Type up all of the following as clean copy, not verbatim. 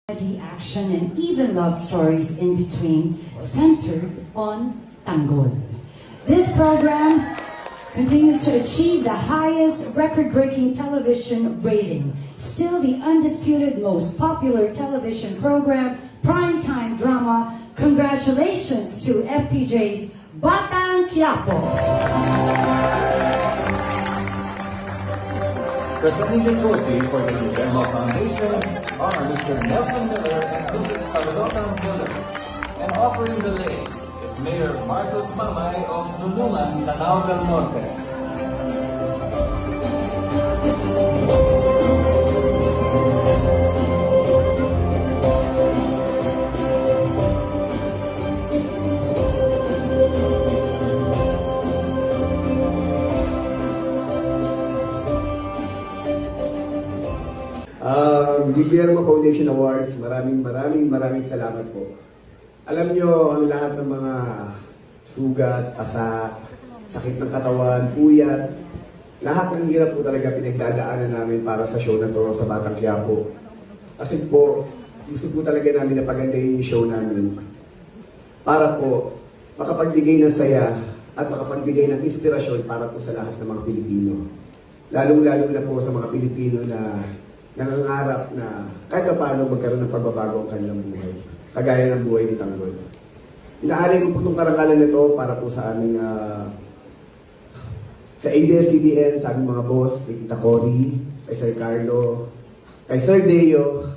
comedy, action, and even love stories in between, centered on Tanggol. This program continues to achieve the highest record-breaking television rating. Still the undisputed most popular television program, primetime drama. Congratulations to FPJ's Batang Quiapo. Presenting the trophy for the Guillermo Foundation are Mr. Nelson Miller and Mrs. Carlota Miller. And offering the lei is Mayor Marcos Mamay of Nunungan, Lanao del Norte. Guillermo Foundation Awards, maraming salamat po. Alam nyo, ang lahat ng mga sugat, pasak, sakit ng katawan, puyat, lahat ng hirap po talaga pinagdadaanan namin para sa show na to sa Batang Quiapo. Kasi po, gusto po talaga namin na pagandahin yung show namin para po makapagbigay ng saya at makapagbigay ng inspirasyon para po sa lahat ng mga Pilipino. Lalong-lalo na po sa mga Pilipino na nangangarap na kahit paano magkaroon ng pagbabago ang kanilang buhay. Kagaya ng buhay ni Tanggol. Inaalay ko po itong karangalan nito para po sa aming sa ABS-CBN, sa aming mga boss, kay Tita Cory, kay Sir Carlo, kay Sir Deo,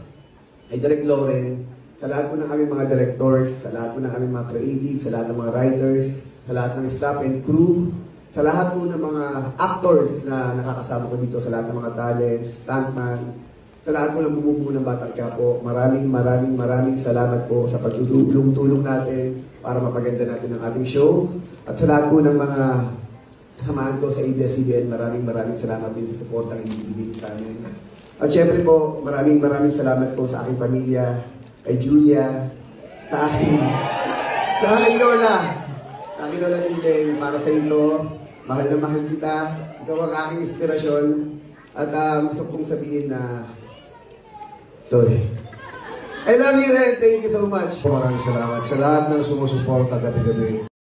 kay Direk Loren, sa lahat po ng aming mga directors, sa lahat po ng aming mga creatives, sa lahat ng mga writers, sa lahat ng staff and crew, sa lahat po ng mga actors na nakakasama ko dito, sa lahat ng mga talents, stuntman, sa lahat po ng bumubuo ng Batang Quiapo, maraming salamat po sa pagtulong natin para mapaganda natin ang ating show. At sa lahat po ng mga kasamahan ko sa ABS-CBN, maraming salamat din sa support ng ibibigay sa amin. At syempre po, maraming salamat po sa aking pamilya, kay Julia, sa aking Lola. Sa aking Lola Dindeng, para sa iyo, mahal na mahal kita. Ikaw ang aking inspirasyon. At gusto kong sabihin na, sorry. I love you and thank you so much. Maraming salamat sa lahat ng sumusuporta gabi-gabi